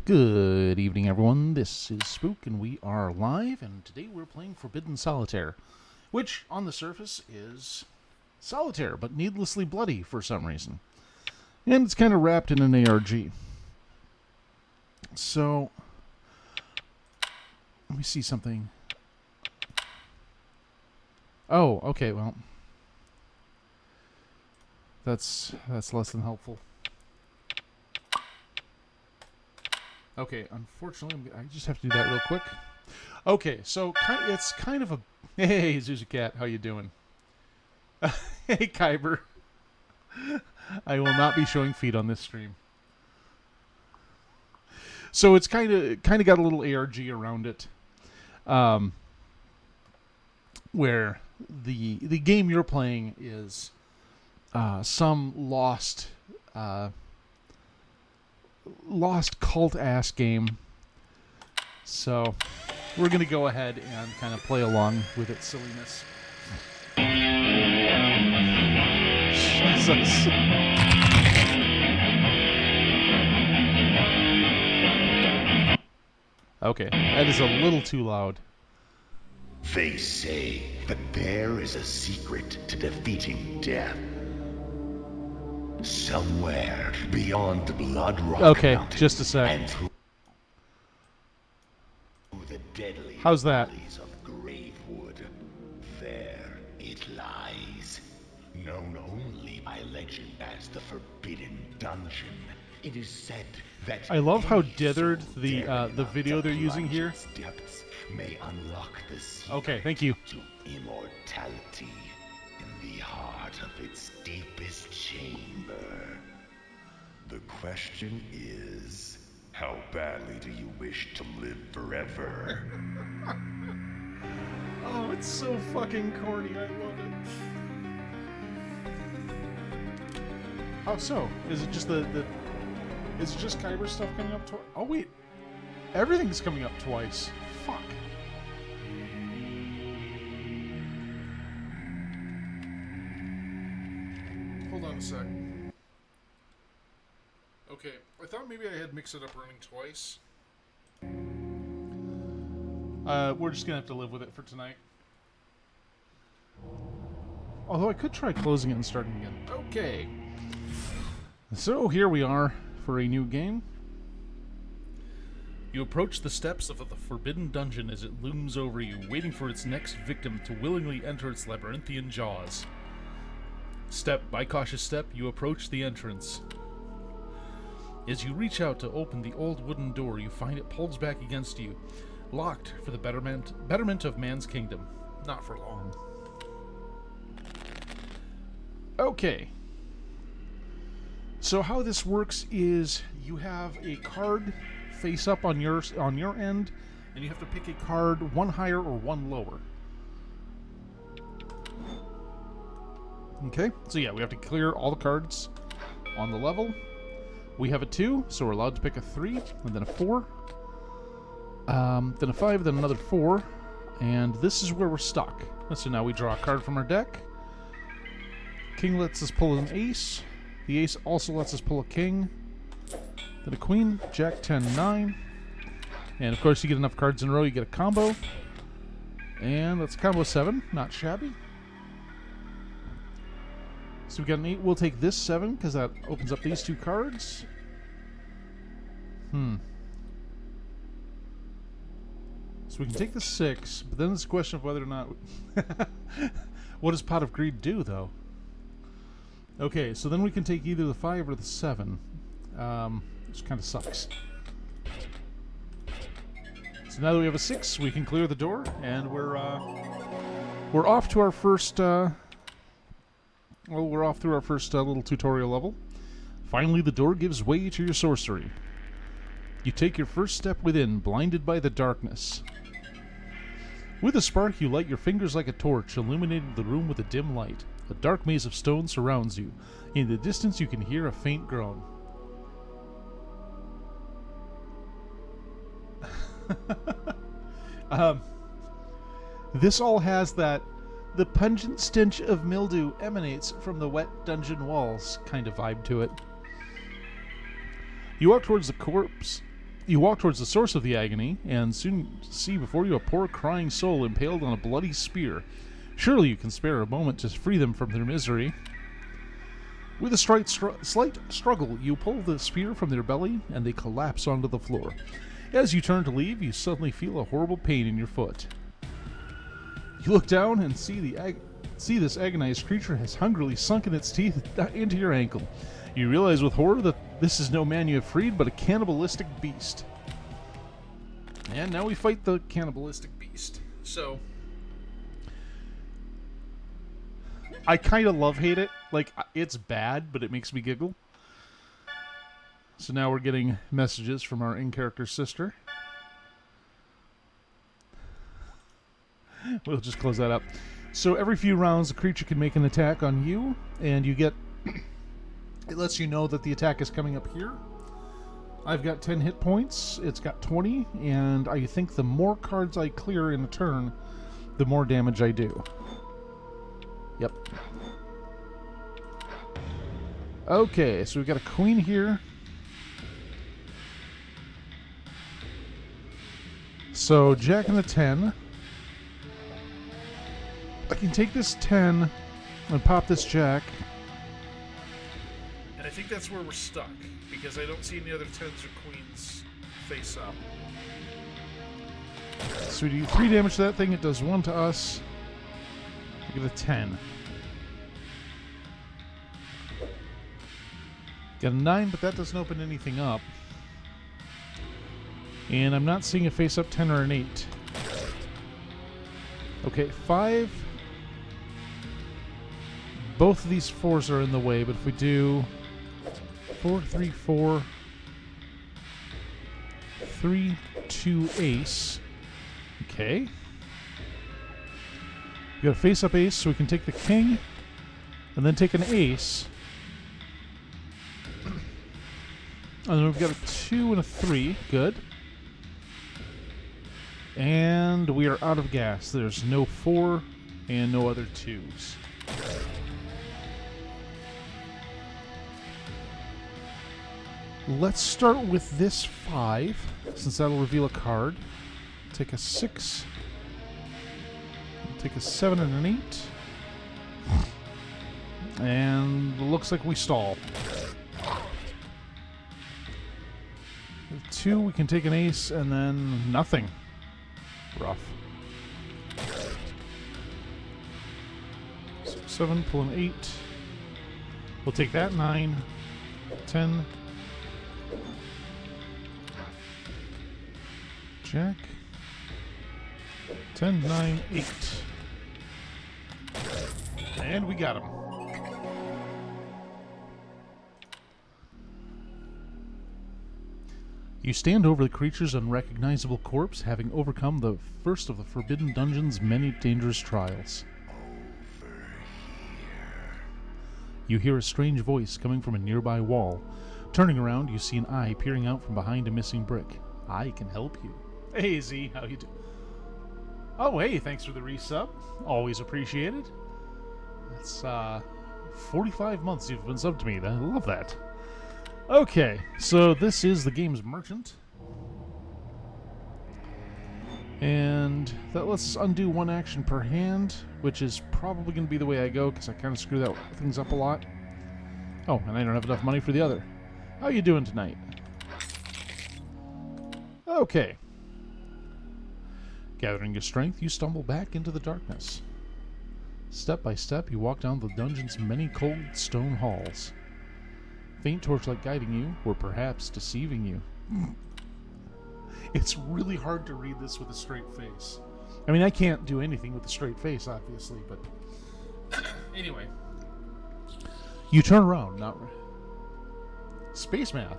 Good evening, everyone. This is Spook, and we are live, and today we're playing Forbidden Solitaire, which, on the surface, is Solitaire, but needlessly bloody for some reason. And it's kind of wrapped in an ARG. So, let me see something. Oh, okay, well, that's less than helpful. Okay, unfortunately, I just have to do that real quick. Okay, so it's kind of a... Hey, Zuzu Cat, how you doing? Hey, Kyber. I will not be showing feet on this stream. So it's kind of got a little ARG around it, where the game you're playing is some lost cult-ass game. So we're going to go ahead and kind of play along with its silliness. Jesus. Okay, that is a little too loud. They say that there is a secret to defeating death. Somewhere beyond the Blood Rock Okay, Mountain, just a sec. and through the deadly How's that? valleys of Gravewood, there it lies. Known only by legend as the Forbidden Dungeon, it is said that I love how any dithered soul the daring video to they're using plunge here. its depths may unlock the secret Okay, thank you. to immortality in the heart of its deepest chamber. The question is, how badly do you wish to live forever? Oh, it's so fucking corny. I love it. How so? Is it just is it just Kyber stuff coming up twice? Oh wait, everything's coming up twice. Fuck. Hold on a sec. Okay, I thought maybe I had mixed it up running twice. We're just gonna have to live with it for tonight. Although I could try closing it and starting again. Okay. So here we are for a new game. You approach the steps of the Forbidden Dungeon as it looms over you, waiting for its next victim to willingly enter its labyrinthian jaws. Step by cautious step, you approach the entrance. As you reach out to open the old wooden door, you find it pulls back against you, locked for the betterment of man's kingdom. Not for long. Okay. So how this works is you have a card face up on your end, and you have to pick a card one higher or one lower. Okay, so yeah, we have to clear all the cards on the level. We have a 2, so we're allowed to pick a 3, and then a 4, then a 5, then another 4, and this is where we're stuck. So now we draw a card from our deck. King lets us pull an ace. The ace also lets us pull a king. Then a queen, jack, 10, 9. And of course you get enough cards in a row, you get a combo. And that's combo 7, not shabby. So we got an 8, we'll take this 7, because that opens up these 2 cards. So we can take the 6, but then it's a question of whether or not... What does Pot of Greed do, though? Okay, so then we can take either the 5 or the 7, which kind of sucks. So now that we have a 6, we can clear the door, and we're off to our first... Well, we're off through our first little tutorial level. Finally, the door gives way to your sorcery. You take your first step within, blinded by the darkness. With a spark, you light your fingers like a torch, illuminating the room with a dim light. A dark maze of stone surrounds you. In the distance, you can hear a faint groan. This all has that the pungent stench of mildew emanates from the wet dungeon walls kind of vibe to it. You walk towards the corpse You walk towards the source of the agony, and soon see before you a poor crying soul impaled on a bloody spear. Surely you can spare a moment to free them from their misery. With a slight struggle, you pull the spear from their belly, and they collapse onto the floor. As you turn to leave, you suddenly feel a horrible pain in your foot. You look down and see this agonized creature has hungrily sunken its teeth into your ankle. You realize with horror that this is no man you have freed, but a cannibalistic beast. And now we fight the cannibalistic beast. So, I kind of love-hate it. Like, it's bad, but it makes me giggle. So now we're getting messages from our in-character sister. We'll just close that up. So every few rounds, the creature can make an attack on you, and you get... It lets you know that the attack is coming up here. I've got 10 hit points. It's got 20, and I think the more cards I clear in a turn, the more damage I do. Yep. Okay, so we've got a queen here. So, jack and a 10. I can take this 10 and pop this jack. And I think that's where we're stuck, because I don't see any other 10s or queens face up. So we do 3 damage to that thing. It does 1 to us. We get a 10. Got a 9, but that doesn't open anything up. And I'm not seeing a face-up 10 or an 8. Okay, 5. Both of these 4s are in the way, but if we do 4, 3, 4, 3, 2, ace. Okay. We got a face-up ace, so we can take the king, and then take an ace. And then we've got a 2 and a 3. Good. And we are out of gas. There's no 4 and no other 2s. Let's start with this 5, since that'll reveal a card. Take a 6. Take a 7 and an 8. And looks like we stall. With 2, we can take an ace, and then nothing. Rough. 6, 7, pull an 8. We'll take that 9, 10. Jack. 10, 9, 8. And we got him. You stand over the creature's unrecognizable corpse, having overcome the first of the Forbidden Dungeon's many dangerous trials. Over here. You hear a strange voice coming from a nearby wall. Turning around, you see an eye peering out from behind a missing brick. I can help you. Hey, Z, how you doing? Oh, hey, thanks for the resub. Always appreciated. That's, 45 months you've been subbed to me. I love that. Okay, so this is the game's merchant. And that lets us undo 1 action per hand, which is probably going to be the way I go, because I kind of screw that things up a lot. Oh, and I don't have enough money for the other. How you doing tonight? Okay. Gathering your strength, you stumble back into the darkness. Step by step, you walk down the dungeon's many cold stone halls. Faint torchlight guiding you, or perhaps deceiving you. It's really hard to read this with a straight face. I mean, I can't do anything with a straight face, obviously, but... Anyway. You turn around, not... Space math.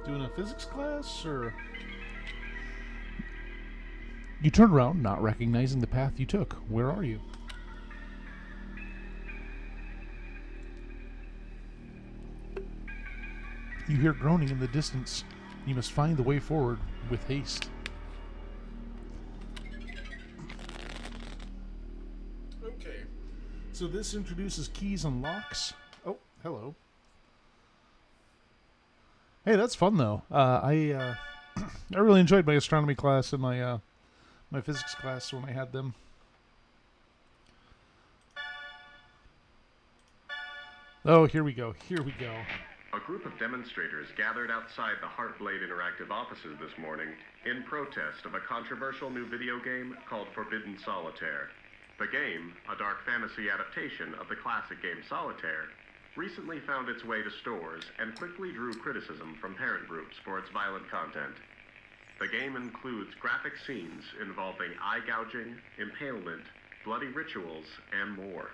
Doing a physics class, or... You turn around, not recognizing the path you took. Where are you? You hear groaning in the distance. You must find the way forward with haste. Okay. So this introduces keys and locks. Oh, hello. Hey, that's fun though. I really enjoyed my astronomy class and my physics class when I had them. Oh, here we go. Here we go. A group of demonstrators gathered outside the Heartblade Interactive offices this morning in protest of a controversial new video game called Forbidden Solitaire. The game, a dark fantasy adaptation of the classic game Solitaire, recently found its way to stores and quickly drew criticism from parent groups for its violent content. The game includes graphic scenes involving eye gouging, impalement, bloody rituals, and more.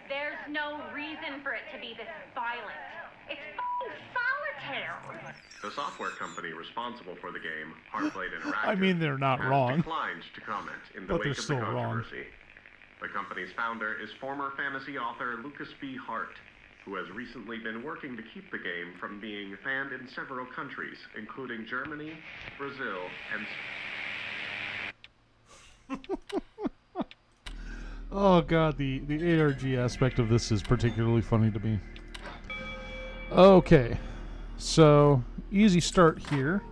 There's no reason for it to be this violent. It's fucking Solitaire! The software company responsible for the game, Heartblade Interactive, I mean, they're not has wrong, declined to comment in the but they're wake of the still wrong. controversy. The company's founder is former fantasy author Lucas B. Hart, who has recently been working to keep the game from being banned in several countries, including Germany, Brazil, and... Oh god, the ARG aspect of this is particularly funny to me. Okay, so easy start here.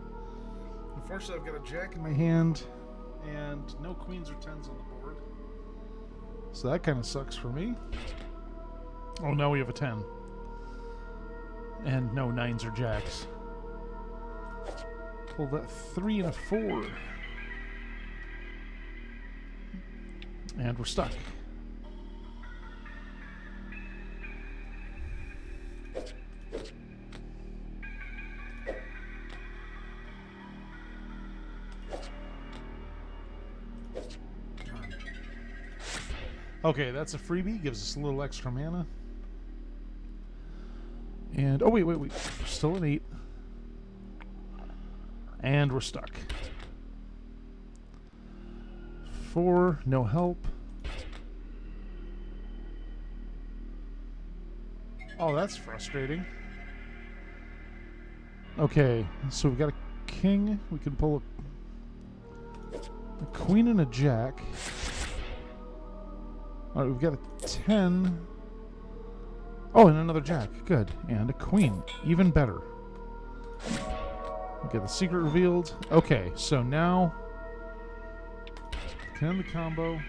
Unfortunately, I've got a jack in my hand and no queens or tens on the board, so that kind of sucks for me. Oh, now we have a 10 and no nines or jacks. Pull that 3 and a 4. And we're stuck. Okay, that's a freebie. Gives us a little extra mana. And, oh, wait. We're still at 8. And we're stuck. 4, no help. Oh, that's frustrating. Okay, so we've got a king. We can pull a queen and a jack. Alright, we've got a 10. Oh, and another jack. Good. And a queen. Even better. We get the secret revealed. Okay, so now can end the combo.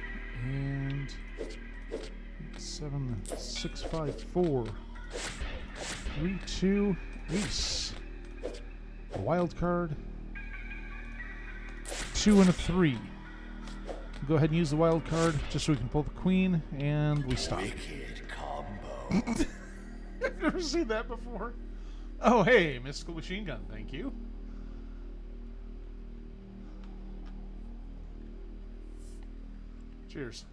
And 7, 6, 5, 4, 3, 2, ace. A wild card. 2 and a 3. Go ahead and use the wild card just so we can pull the queen, and we stop. Wicked combo. I've never seen that before. Oh, hey, mystical machine gun. Thank you. Cheers.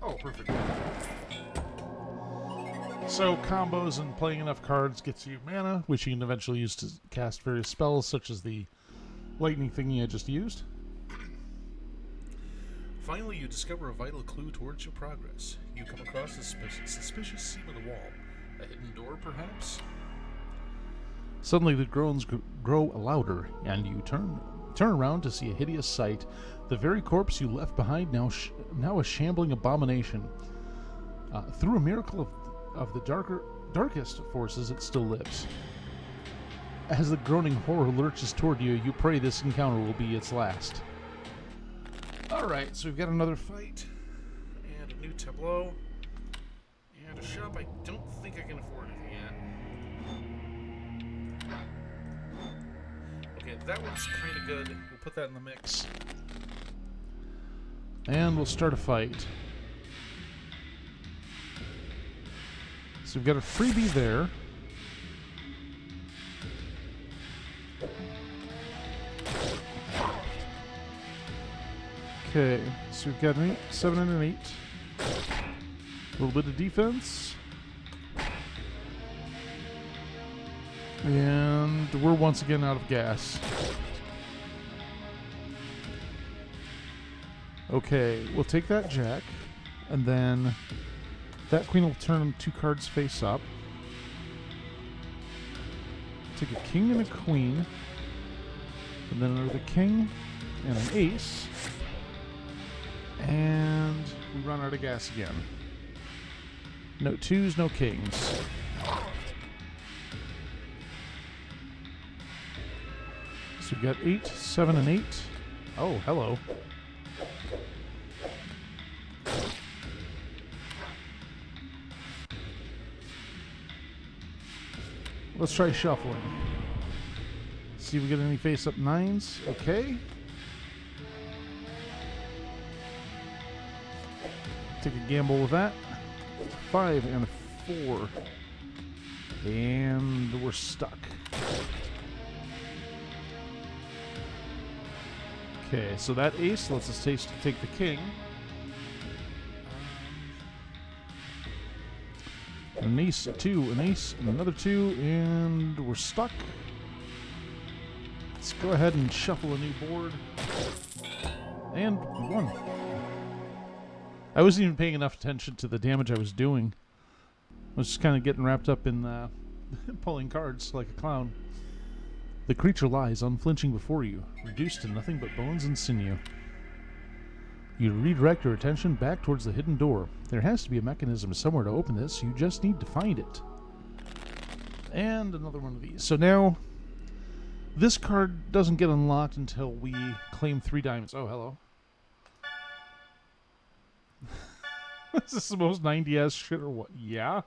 Oh, perfect. So, combos and playing enough cards gets you mana, which you can eventually use to cast various spells, such as the lightning thingy I just used. Finally, you discover a vital clue towards your progress. You come across a suspicious seam of the wall. A hidden door, perhaps? Suddenly the groans grow louder, and you turn around to see a hideous sight. The very corpse you left behind, now a shambling abomination. Through a miracle of the darkest forces, it still lives. As the groaning horror lurches toward you, you pray this encounter will be its last. Alright, so we've got another fight, and a new tableau, and a shop I don't think I can afford anything yet. Okay, that one's kind of good. We'll put that in the mix. And we'll start a fight. So we've got a freebie there. Okay, so we've got an 8, 7 and an 8. A little bit of defense. And we're once again out of gas. Okay, we'll take that jack, and then that queen will turn 2 cards face up. Take a king and a queen, and then another king and an ace. And we run out of gas again. No twos, no kings. So we've got 8, 7, and 8. Oh, hello. Let's try shuffling. See if we get any face-up 9s. Okay. Take a gamble with that. 5 and a 4. And we're stuck. Okay, so that ace lets us take the king. An ace, a 2, an ace, and another 2, and we're stuck. Let's go ahead and shuffle a new board. And we won. I wasn't even paying enough attention to the damage I was doing. I was just kind of getting wrapped up in pulling cards like a clown. The creature lies unflinching before you, reduced to nothing but bones and sinew. You redirect your attention back towards the hidden door. There has to be a mechanism somewhere to open this. You just need to find it. And another one of these. So now, this card doesn't get unlocked until we claim 3 diamonds. Oh, hello. Is this the most 90s shit or what? Yeah?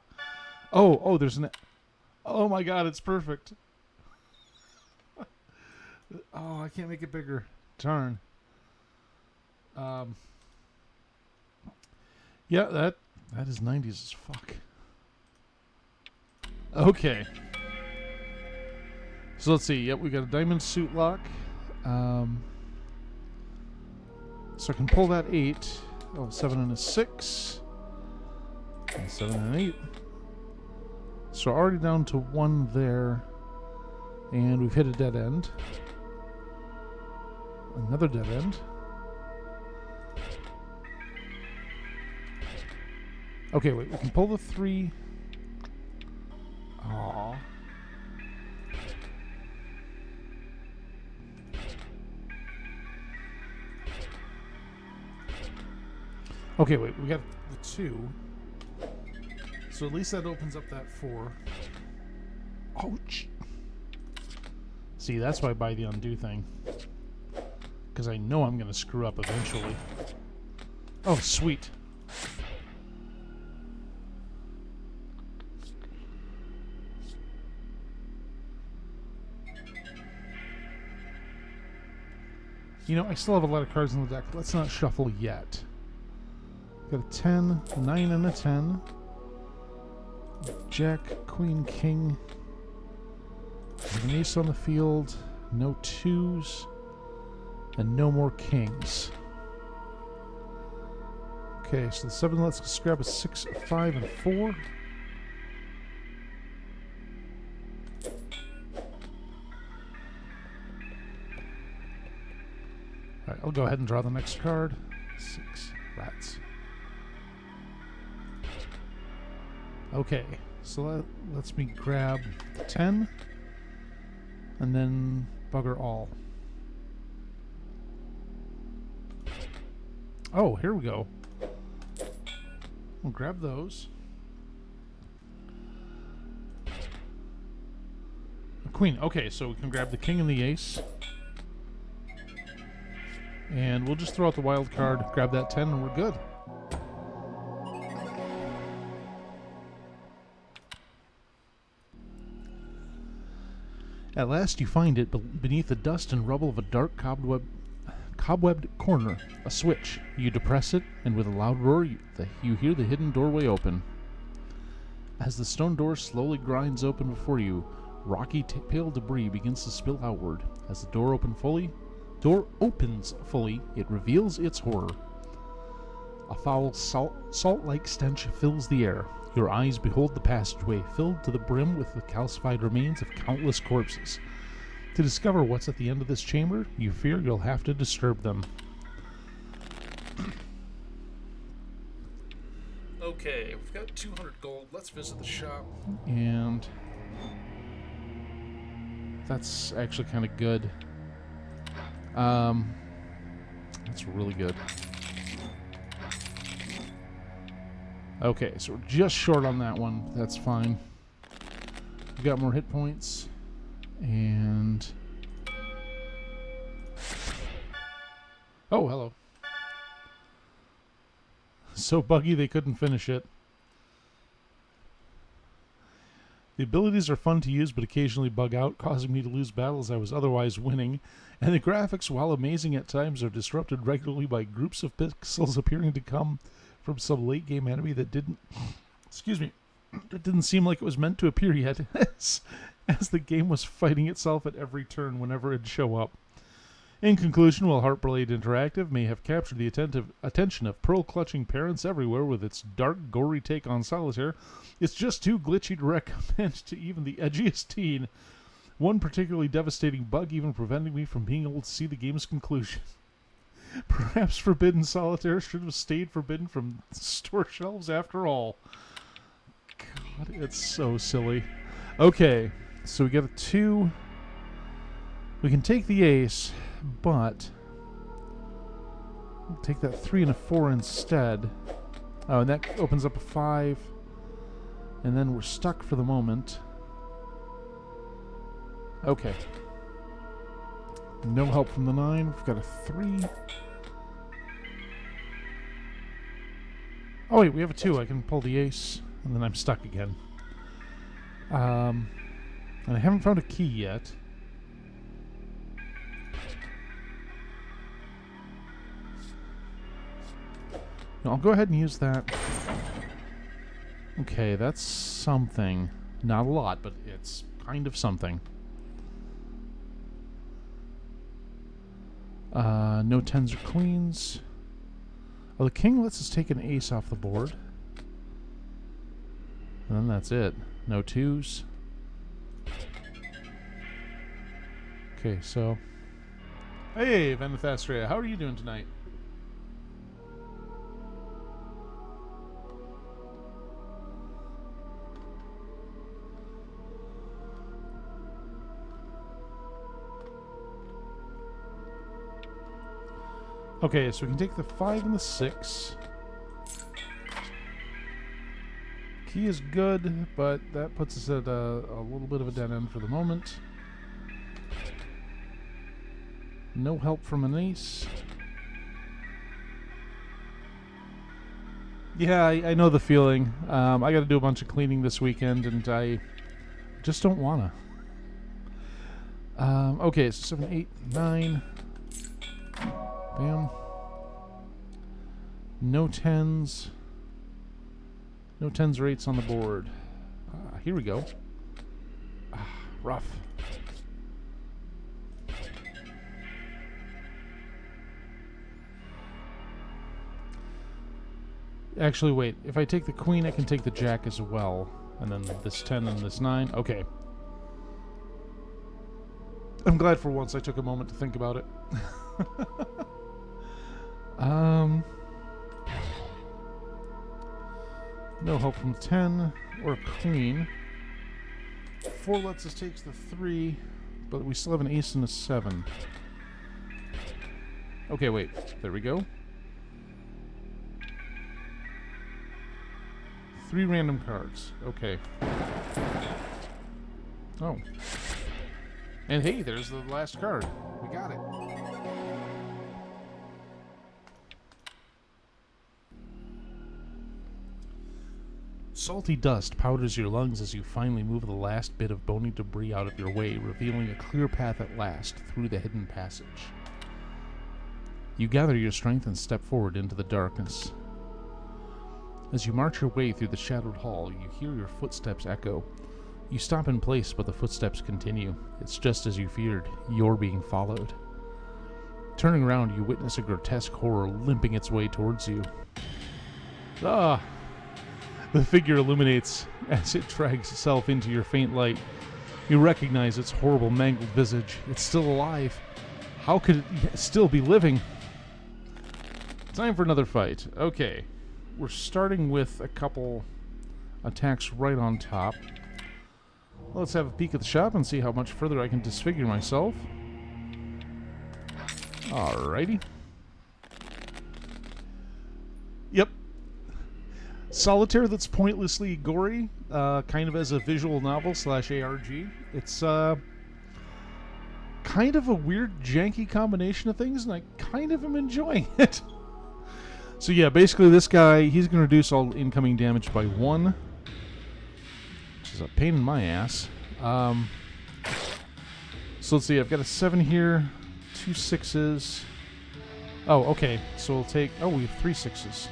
Oh, there's an... Oh my god, it's perfect. Oh, I can't make it bigger. Darn. Yeah, that is 90s as fuck. Okay. So let's see. Yep, we got a diamond suit lock. So I can pull that 8. Oh, 7 and a 6. And 7 and 8. So already down to 1 there. And we've hit a dead end. Another dead end. Okay, wait, we can pull the 3. Aww. Okay, wait, we got the 2. So at least that opens up that 4. Ouch. See, that's why I buy the undo thing. Because I know I'm going to screw up eventually. Oh, sweet. You know, I still have a lot of cards in the deck. Let's not shuffle yet. Got a 10, 9 and a 10. Jack, Queen, King. An ace on the field. No 2s. And no more kings. Okay, so the 7 lets us grab a 6, 5, and 4. Alright, I'll go ahead and draw the next card. 6 rats. Okay, so that lets me grab 10 and then bugger all. Oh, here we go. We'll grab those. A queen. Okay, so we can grab the king and the ace. And we'll just throw out the wild card, grab that 10, and we're good. At last you find it beneath the dust and rubble of a dark cobwebbed corner. A switch. You depress it, and with a loud roar, you hear the hidden doorway open. As the stone door slowly grinds open before you, rocky pale debris begins to spill outward. As the door opens fully, it reveals its horror. A foul salt-like stench fills the air. Your eyes behold the passageway, filled to the brim with the calcified remains of countless corpses. To discover what's at the end of this chamber, you fear you'll have to disturb them. Okay, we've got 200 gold. Let's visit the shop. And that's actually kind of good. That's really good. Okay, so we're just short on that one. That's fine. We've got more hit points. And... oh, hello. So buggy they couldn't finish it. The abilities are fun to use but occasionally bug out, causing me to lose battles I was otherwise winning. And the graphics, while amazing at times, are disrupted regularly by groups of pixels appearing to come from some late game enemy that didn't... excuse me. It didn't seem like it was meant to appear yet, as the game was fighting itself at every turn whenever it'd show up. In conclusion, while Heartblade Interactive may have captured the attention of pearl-clutching parents everywhere with its dark, gory take on Solitaire, it's just too glitchy to recommend to even the edgiest teen. One particularly devastating bug even preventing me from being able to see the game's conclusion. Perhaps Forbidden Solitaire should have stayed forbidden from store shelves after all. God, it's so silly. Okay, so we get a 2. We can take the ace, but we'll take that 3 and a 4 instead. Oh, and that opens up a 5. And then we're stuck for the moment. Okay. No help from the 9. We've got a 3. Oh wait, we have a 2. I can pull the ace, and then I'm stuck again. And I haven't found a key yet. No, I'll go ahead and use that. Okay, that's something. Not a lot, but it's kind of something. No 10s or queens. Oh, the king lets us take an ace off the board. And then that's it. No 2s. Okay, so... hey, Venethastria, how are you doing tonight? Okay, so we can take the 5 and the 6. Key is good, but that puts us at a little bit of a dead end for the moment. No help from an ace. Yeah, I know the feeling. I got to do a bunch of cleaning this weekend, and I just don't wanna. Okay, so 7, 8, 9. Bam. No 10s. No 10s or 8s on the board. Here we go. Rough. Actually, wait. If I take the queen, I can take the jack as well. And then this 10 and this 9. Okay. I'm glad for once I took a moment to think about it. No help from 10 or a queen. 4 lets us take the 3, but we still have an ace and a 7. Okay, wait. There we go. 3 random cards. Okay. Oh. And hey, there's the last card. We got it. Salty dust powders your lungs as you finally move the last bit of bony debris out of your way, revealing a clear path at last through the hidden passage. You gather your strength and step forward into the darkness. As you march your way through the shadowed hall, you hear your footsteps echo. You stop in place, but the footsteps continue. It's just as you feared. You're being followed. Turning around, you witness a grotesque horror limping its way towards you. Ah! The figure illuminates as it drags itself into your faint light. You recognize its horrible, mangled visage. It's still alive. How could it still be living? Time for another fight. Okay. We're starting with a couple attacks right on top. Let's have a peek at the shop and see how much further I can disfigure myself. Alrighty. Yep. Solitaire that's pointlessly gory, kind of as a visual novel / ARG. It's kind of a weird, janky combination of things, and I kind of am enjoying it. So yeah, basically this guy, he's going to reduce all incoming damage by 1, which is a pain in my ass. So let's see, I've got a 7 here, 2 6s. Oh, okay, so we'll take... Oh, we have 3 6s.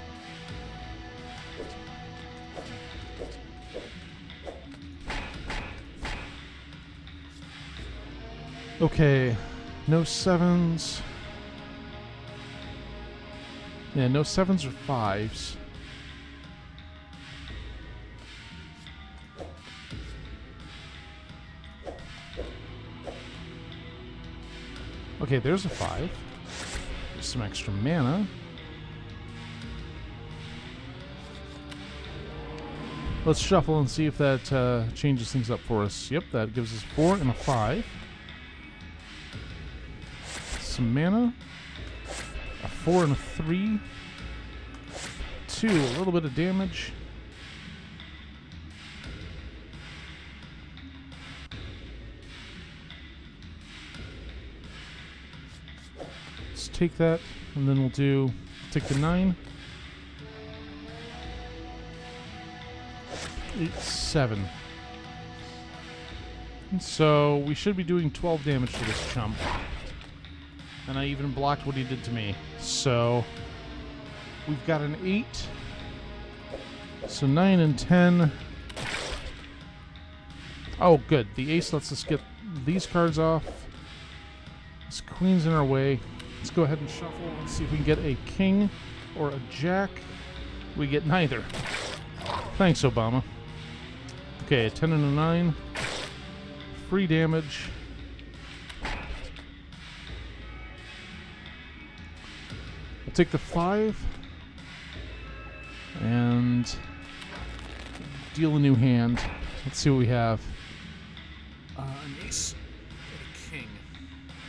Okay, no 7s. Yeah, no 7s or 5s. Okay, there's a 5. There's some extra mana. Let's shuffle and see if that changes things up for us. Yep, that gives us 4 and a 5. Some mana. A 4 and a 3. 2, a little bit of damage. Let's take that, and then we'll take the 9. 8, 7. And so we should be doing 12 damage to this chump. And I even blocked what he did to me. So we've got an 8. So 9 and 10. Oh, good. The ace lets us get these cards off. This queen's in our way. Let's go ahead and shuffle and see if we can get a king or a jack. We get neither. Thanks, Obama. Okay, a 10 and a 9. Free damage. I'll take the 5 and deal a new hand. Let's see what we have. An ace and a king.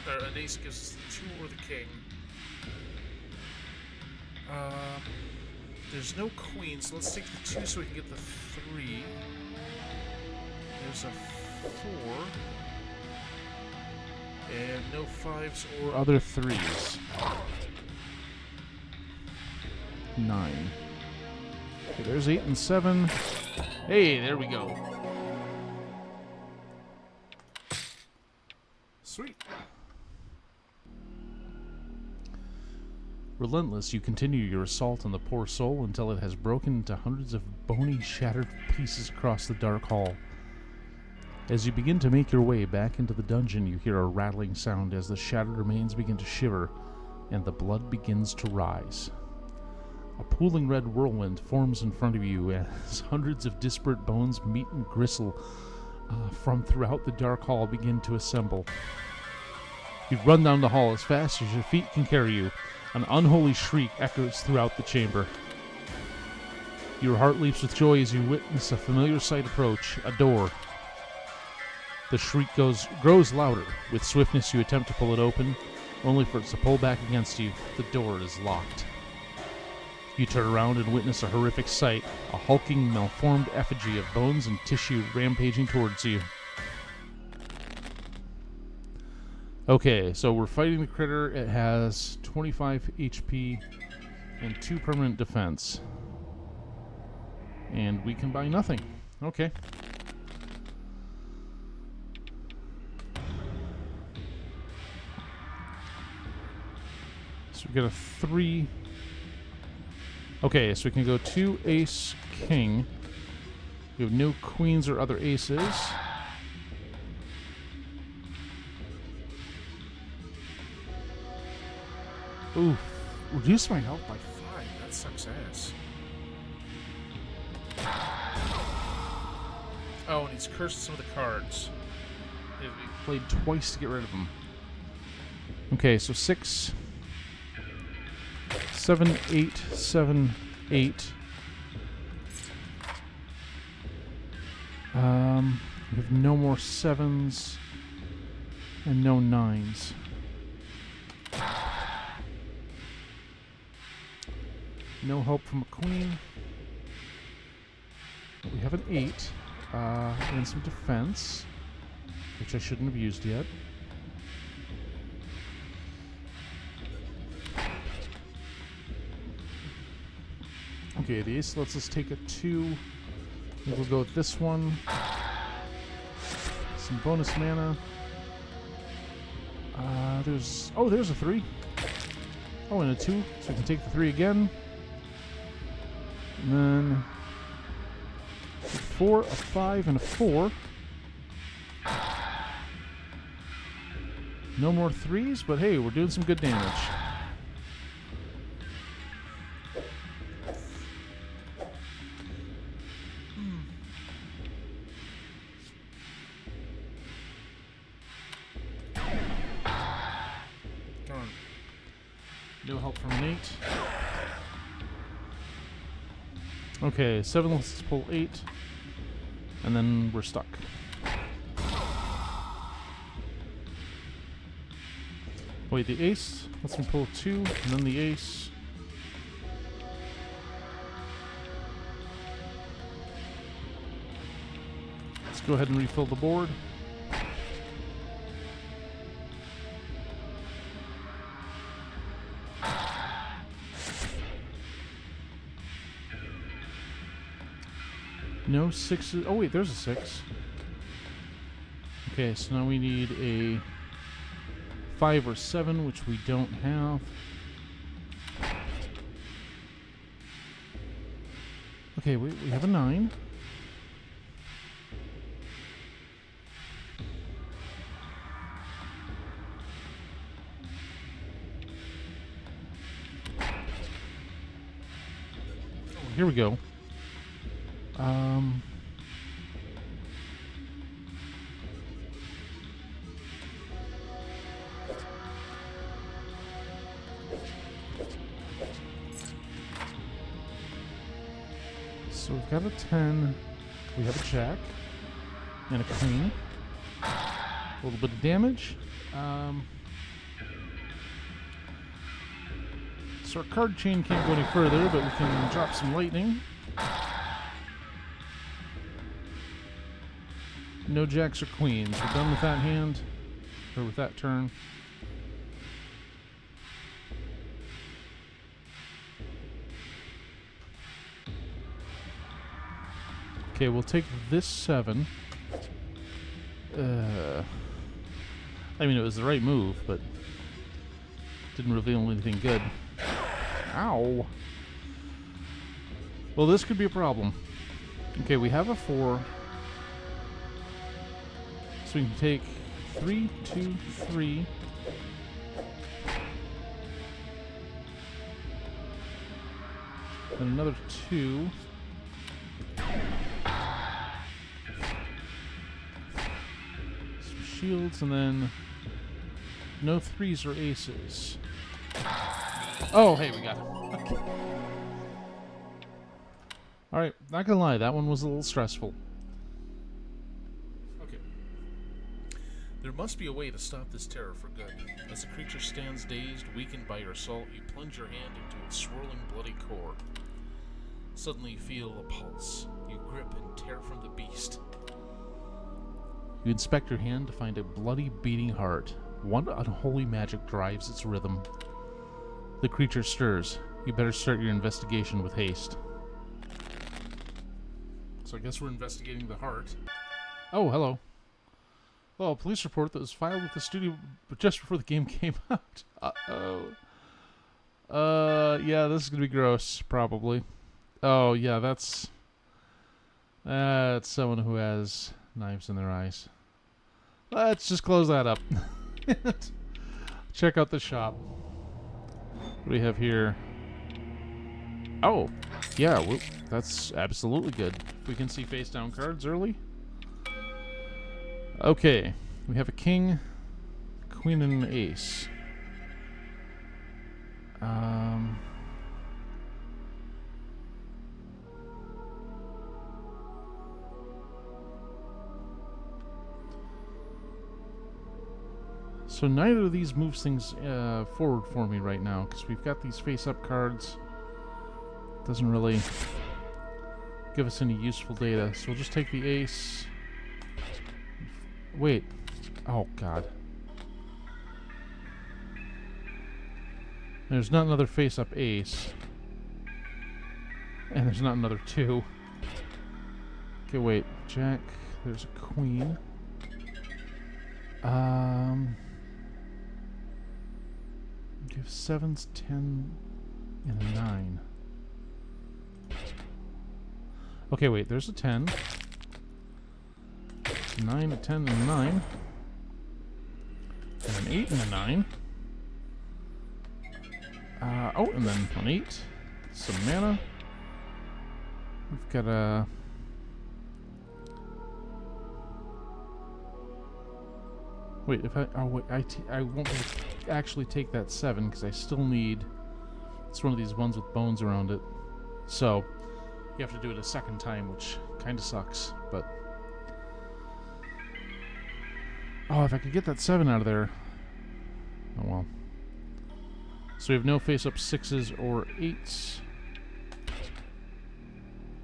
Or an ace gives us the 2 or the king. There's no queen, so let's take the 2 so we can get the 3. There's a 4. And no 5s or Other 3s. 9. Okay, there's 8 and 7. Hey, there we go. Sweet. Relentless, you continue your assault on the poor soul until it has broken into hundreds of bony, shattered pieces across the dark hall. As you begin to make your way back into the dungeon, you hear a rattling sound as the shattered remains begin to shiver and the blood begins to rise. A pooling red whirlwind forms in front of you as hundreds of disparate bones, meat, and gristle from throughout the dark hall begin to assemble. You run down the hall as fast as your feet can carry you. An unholy shriek echoes throughout the chamber. Your heart leaps with joy as you witness a familiar sight approach, a door. The shriek grows louder. With swiftness you attempt to pull it open, only for it to pull back against you. The door is locked. You turn around and witness a horrific sight, a hulking, malformed effigy of bones and tissue rampaging towards you. Okay, so we're fighting the critter. It has 25 HP and 2 permanent defense. And we can buy nothing. Okay. So we got a 3. Okay, so we can go 2 ace, king. We have no queens or other aces. Oof. Reduce my health by 5. That sucks ass. Oh, and he's cursed some of the cards. Played twice to get rid of them. Okay, so 6, 7, 8, 7, 8. We have no more 7s and no 9s. No help from a queen. We have an 8 and some defense, which I shouldn't have used yet. Okay, the ace lets us take a 2. We'll go with this one. Some bonus mana. There's a 3. Oh, and a 2, so we can take the 3 again. And then a 4, a 5, and a 4. No more 3s, but hey, we're doing some good damage. No help from Nate. Okay, 7 lets us pull 8. And then we're stuck. Wait, the ace lets me pull 2, and then the ace. Let's go ahead and refill the board. No 6s. Oh wait, there's a 6. Okay, so now we need a 5 or 7, which we don't have. Okay, we have a 9. Here we go. So we've got a 10, we have a jack, and a queen. A little bit of damage. So our card chain can't go any further, but we can drop some lightning. No jacks or queens. We're done with that hand, or with that turn. Okay, we'll take this 7. I mean, it was the right move, but didn't reveal anything good. Ow! Well, this could be a problem. Okay, we have a 4. So we can take 3, 2, 3. And another 2. Some shields, and then no 3s or aces. Oh, hey, we got it. Okay. Alright, not gonna lie, that one was a little stressful. There must be a way to stop this terror for good. As the creature stands dazed, weakened by your assault, you plunge your hand into its swirling, bloody core. Suddenly you feel a pulse. You grip and tear from the beast. You inspect your hand to find a bloody, beating heart. One unholy magic drives its rhythm. The creature stirs. You better start your investigation with haste. So I guess we're investigating the heart. Oh, hello. Oh, a police report that was filed with the studio just before the game came out. Uh-oh. Yeah, this is gonna be gross, probably. Oh, yeah, that's someone who has knives in their eyes. Let's just close that up. Check out the shop. What do we have here? Oh, yeah, that's absolutely good. We can see face down cards early. Okay, we have a king, queen, and an ace. So neither of these moves things forward for me right now, because we've got these face-up cards. Doesn't really give us any useful data. So we'll just take the ace. Wait. Oh, God. There's not another face-up ace. And there's not another 2. Okay, wait. Jack. There's a queen. You have 7s, 10, and a 9. Okay, wait. There's a 10. It's a 9, a 10, and a 9. And an 8 and a 9. Oh, and then an 8. Some mana. We've got a... Wait, if I... Oh, wait, I won't be able to actually take that 7, because I still need... It's one of these ones with bones around it. So, you have to do it a second time, which kind of sucks, but... Oh, if I could get that 7 out of there... Oh, well. So we have no face-up 6s or 8s.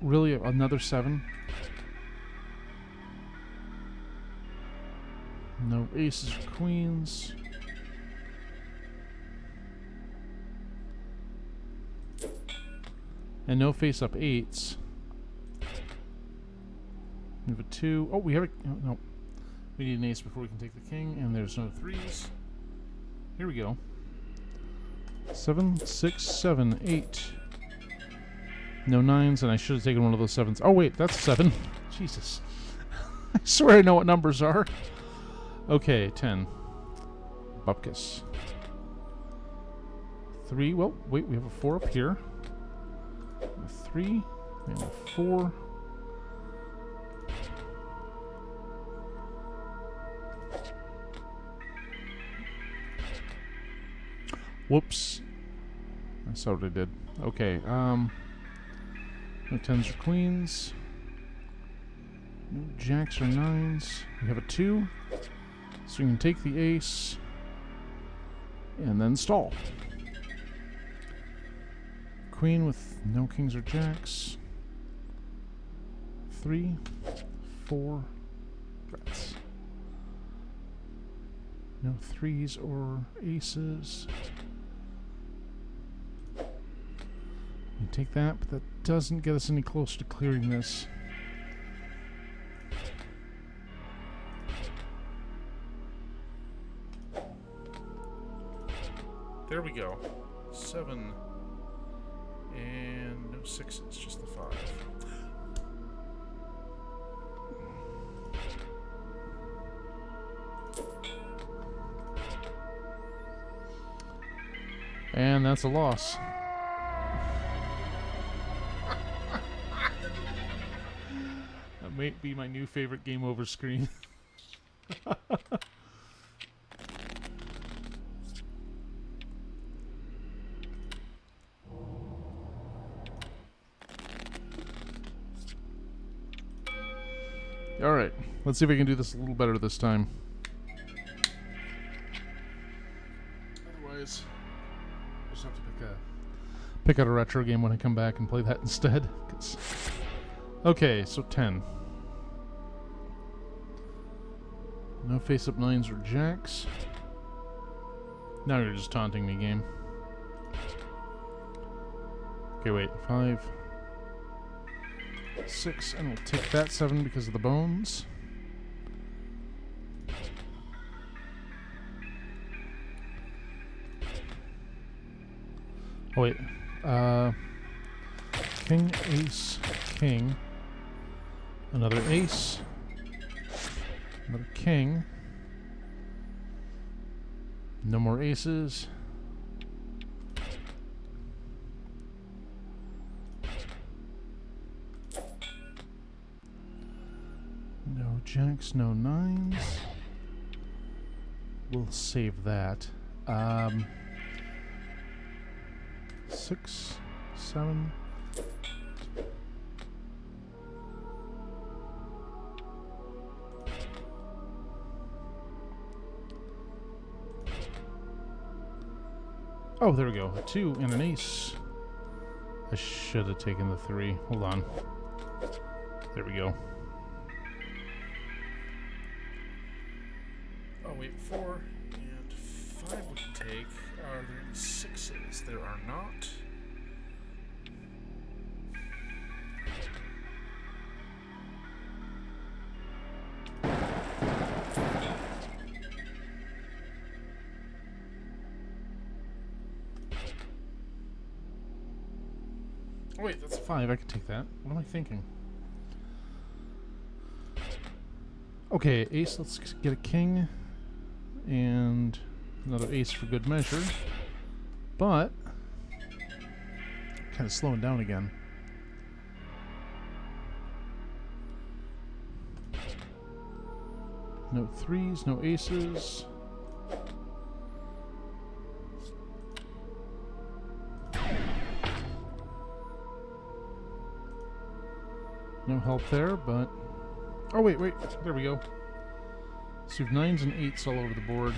Really? Another 7? No aces or queens. And no face-up 8s. We have a 2. Oh, we have a... Oh, no. We need an ace before we can take the king, and there's no 3s. Here we go. 7, 6, 7, 8. No 9s, and I should have taken one of those 7s. Oh, wait, that's 7. Jesus. I swear I know what numbers are. Okay, 10. Bupkis. 3. Well, wait, we have a 4 up here. A 3 and a 4. Whoops. I saw what I did. Okay, no 10s or queens. No jacks or 9s. We have a 2. So we can take the ace and then stall. Queen with no kings or jacks. 3, 4. That's no 3s or aces. We take that, but that doesn't get us any closer to clearing this. There we go. 7. And no 6s, just the 5. And that's a loss. That might be my new favorite game over screen. Alright, let's see if we can do this a little better this time. Otherwise, I'll just have to pick out a retro game when I come back and play that instead. Okay, so 10. No face-up 9s or jacks. Now you're just taunting me, game. Okay, wait. 5. 6, and we'll take that 7 because of the bones. Oh, wait. King, ace, king. Another ace. Another king. No more aces. No jacks, no 9s. We'll save that. 6, 7. Oh, there we go. A 2 and an ace. I should have taken the 3. Hold on. There we go. Oh wait, 4 and 5 we can take. Are there any 6s? There are not. Oh wait, that's 5, I can take that. What am I thinking? Okay, ace, let's get a king. And another ace for good measure. But kind of slowing down again. No 3s, no aces. No help there, but... Oh, wait. There we go. So you have 9s and 8s all over the board.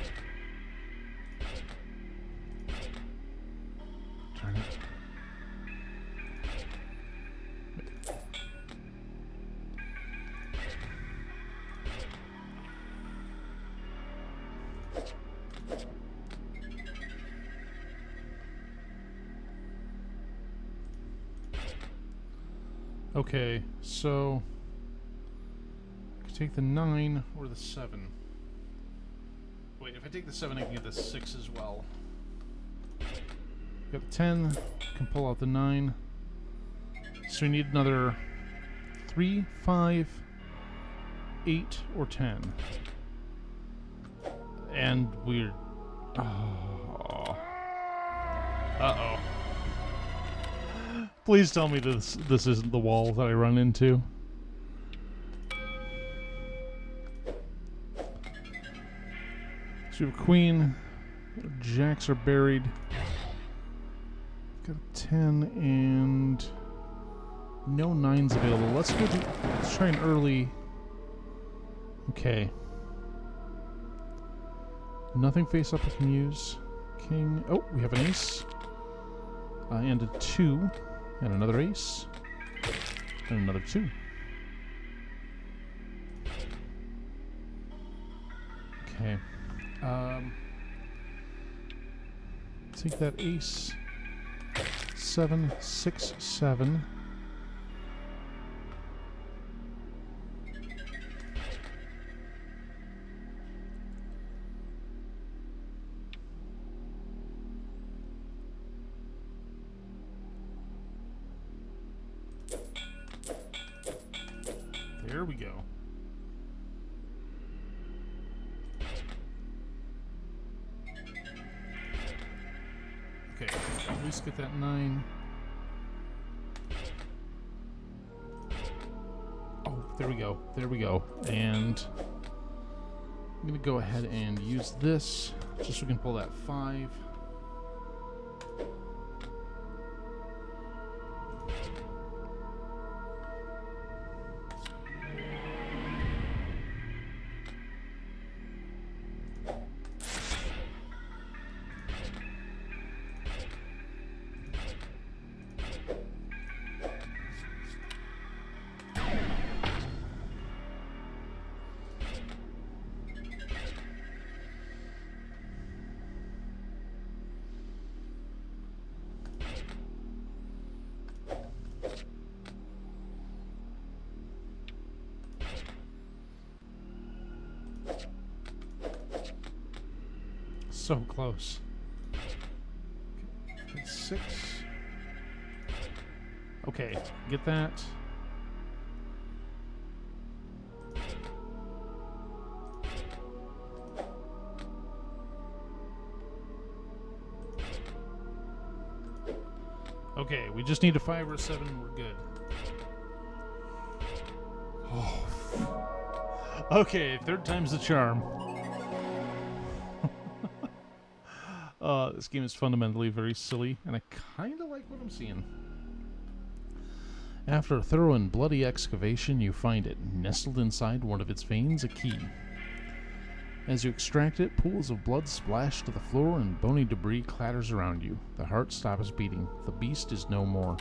Turn it. Okay, so I could take the 9 or the 7. Wait, if I take the 7, I can get the 6 as well. Got the 10, can pull out the 9. So we need another 3, 5, 8, or 10. And we're... Oh. Uh-oh. Please tell me this isn't the wall that I run into. So we have a queen. Jacks are buried. Got a 10 and no 9s available. Let's try an early. Okay. Nothing face up I can use. King. Oh, we have an ace. And a 2. And another ace. And another 2. Okay. Take that ace. 7, 6, 7. There we go. Okay, at least get that 9. Oh, there we go. There we go. And I'm going to go ahead and use this just so we can pull that 5. So close. Okay, 6. Okay, get that. Okay, we just need a 5 or a 7 and we're good. Oh. Okay, third time's the charm. This game is fundamentally very silly, and I kind of like what I'm seeing. After a thorough and bloody excavation, you find it, nestled inside one of its veins, a key. As you extract it, pools of blood splash to the floor and bony debris clatters around you. The heart stops beating. The beast is no more.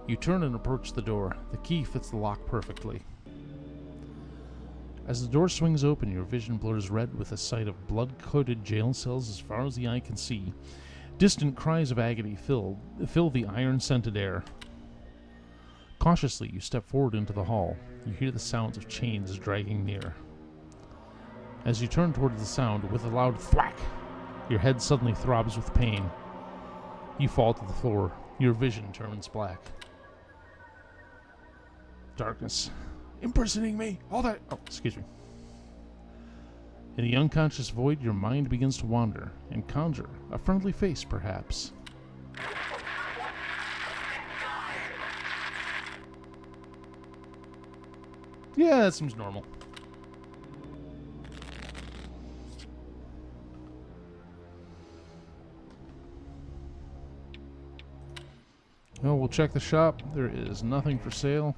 You turn and approach the door. The key fits the lock perfectly. As the door swings open, your vision blurs red with a sight of blood-coated jail cells as far as the eye can see. Distant cries of agony fill the iron-scented air. Cautiously, you step forward into the hall. You hear the sounds of chains dragging near. As you turn towards the sound, with a loud thwack, your head suddenly throbs with pain. You fall to the floor. Your vision turns black. Darkness. Impersonating me! All that... Oh, excuse me. In the unconscious void, your mind begins to wander and conjure a friendly face, perhaps. Yeah, that seems normal. Well, we'll check the shop. There is nothing for sale.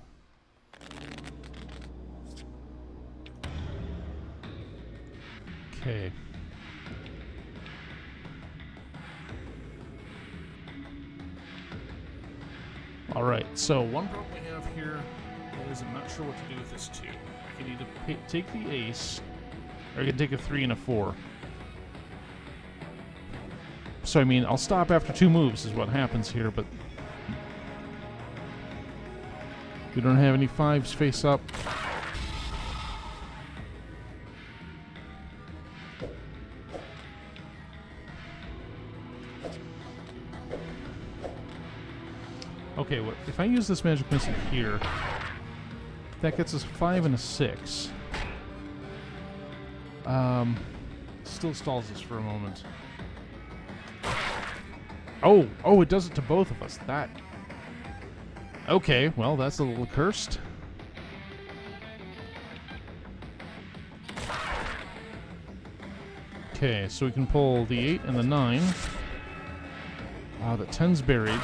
Okay. Alright, so one problem we have here is I'm not sure what to do with this 2. I can either take the ace, or I can take a 3 and a 4. So, I mean, I'll stop after 2 moves is what happens here, but we don't have any 5s face up. Okay, what if I use this magic missile here? That gets us 5 and a 6. Still stalls us for a moment. Oh, it does it to both of us. That. Okay, well, that's a little cursed. Okay, so we can pull the 8 and the 9. The 10's buried.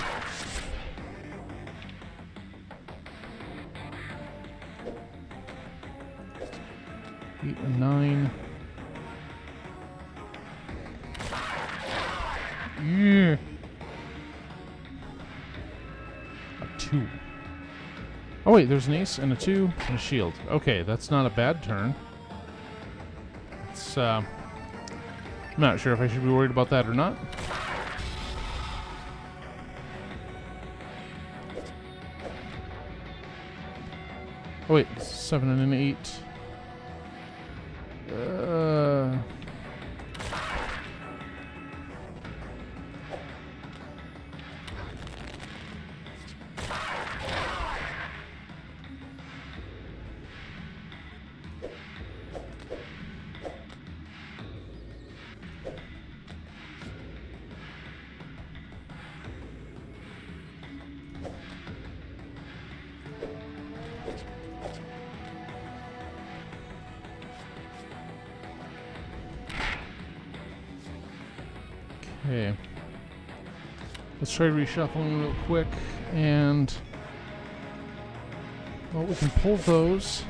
8 and 9. Yeah. A 2. Oh wait, there's an ace and a 2 and a shield. Okay, that's not a bad turn. It's I'm not sure if I should be worried about that or not. Oh wait, 7 and an 8. Okay. Let's try reshuffling real quick, and well, we can pull those,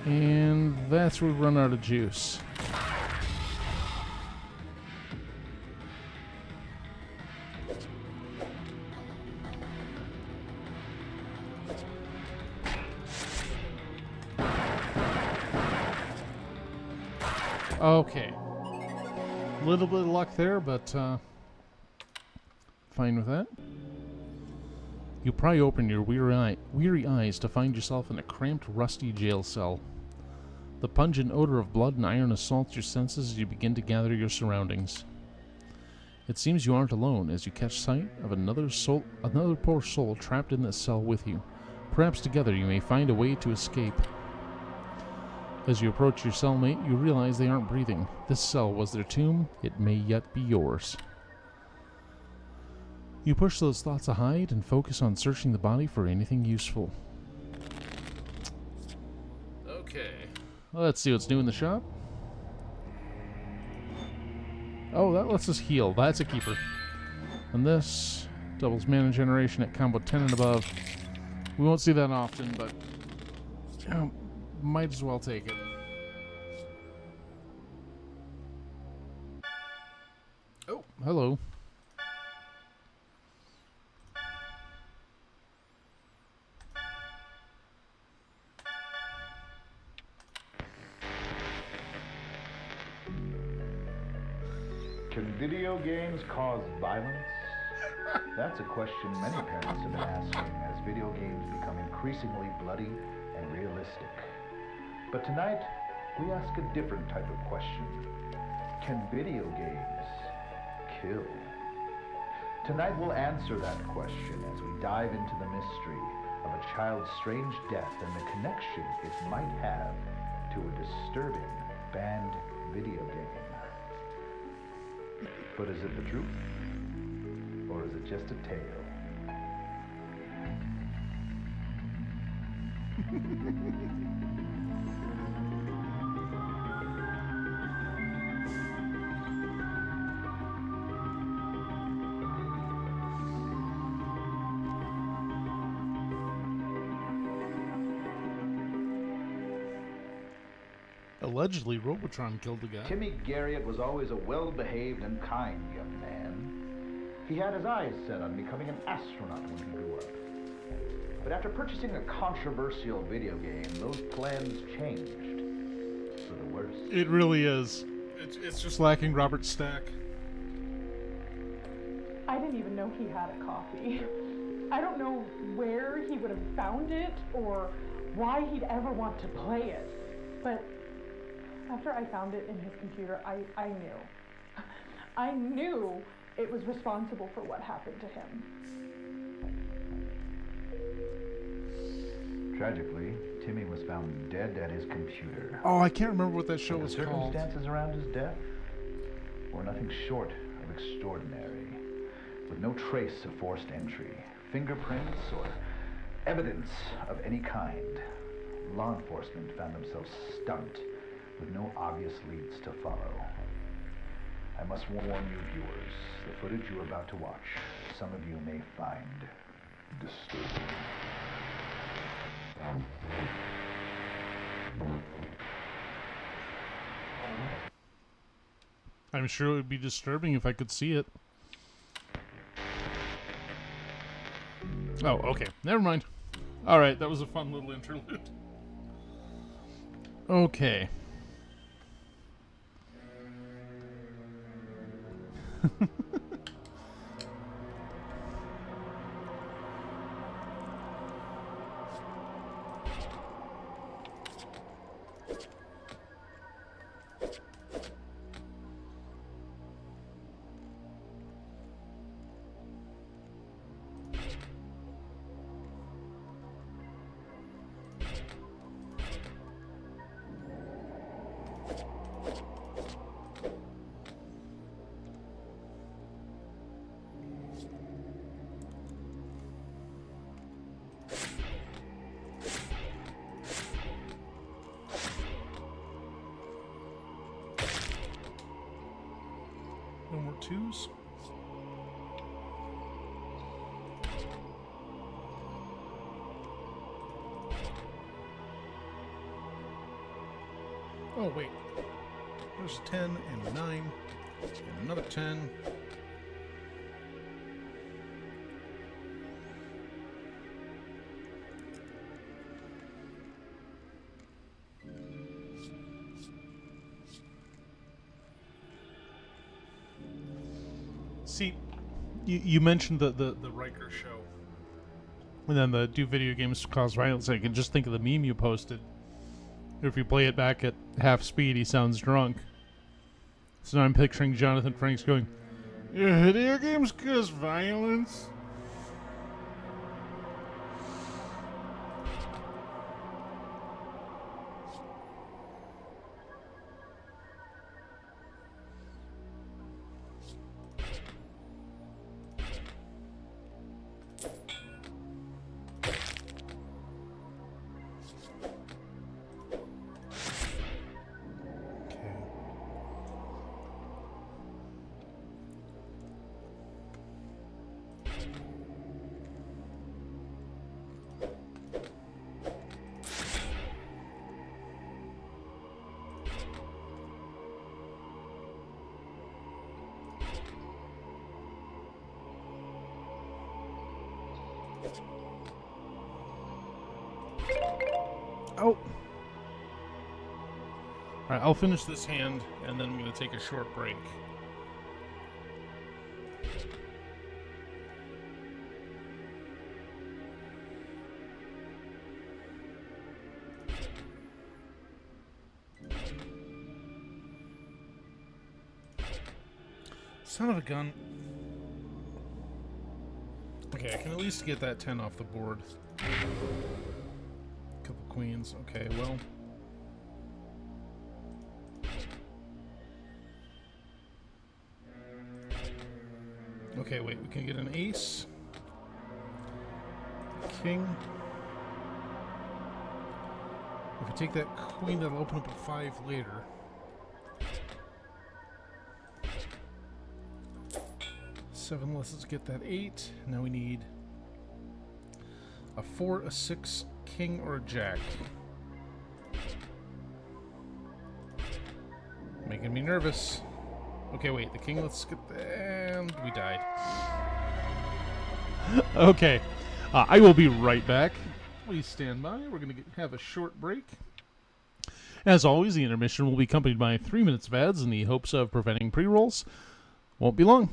and that's where we run out of juice. Okay. A little bit of luck there, but fine with that. You pry open your weary eyes to find yourself in a cramped, rusty jail cell. The pungent odor of blood and iron assaults your senses as you begin to gather your surroundings. It seems you aren't alone as you catch sight of another poor soul trapped in this cell with you. Perhaps together you may find a way to escape. As you approach your cellmate, you realize they aren't breathing. This cell was their tomb. It may yet be yours. You push those thoughts aside and focus on searching the body for anything useful. Okay. Well, let's see what's new in the shop. Oh, that lets us heal. That's a keeper. And this doubles mana generation at combo 10 and above. We won't see that often, but might as well take it. Oh, hello. Can video games cause violence? That's a question many parents have been asking as video games become increasingly bloody and realistic. But tonight, we ask a different type of question. Can video games kill? Tonight we'll answer that question as we dive into the mystery of a child's strange death and the connection it might have to a disturbing banned video game. But is it the truth? Or is it just a tale? Allegedly, Robotron killed the guy. Timmy Garriott was always a well-behaved and kind young man. He had his eyes set on becoming an astronaut when he grew up. But after purchasing a controversial video game, those plans changed for the worse. It really is. It's just lacking Robert Stack. I didn't even know he had a copy. I don't know where he would have found it or why he'd ever want to play it. But after I found it in his computer, I knew. I knew it was responsible for what happened to him. Tragically, Timmy was found dead at his computer. Oh, I can't remember what that show was The called. circumstances around his death were nothing short of extraordinary, with no trace of forced entry, fingerprints, or evidence of any kind. Law enforcement found themselves stumped with no obvious leads to follow. I must warn you viewers, the footage you are about to watch, some of you may find disturbing. I'm sure it would be disturbing if I could see it. Oh, okay. Never mind. Alright, that was a fun little interlude. Okay. No more twos. Oh, wait. There's a 10 and a 9. And another 10. See, you mentioned the Riker show. And then the do video games cause violence. I can just think of the meme you posted. If you play it back at half speed, he sounds drunk. So now I'm picturing Jonathan Franks going, "Yeah, video games cause violence?" Oh. Alright, I'll finish this hand, and then I'm going to take a short break. Son of a gun. Okay, I can at least get that 10 off the board. Couple queens. Okay, well. Okay, wait, we can get an ace. King. If we take that queen, that'll open up a 5 later. Seven, let's get that 8. Now we need a 4, a 6, king, or a jack. Making me nervous. Okay, wait, the king, let's get that. And we died. Okay. I will be right back. Please stand by. We're going to have a short break. As always, the intermission will be accompanied by 3 minutes of ads in the hopes of preventing pre-rolls. Won't be long.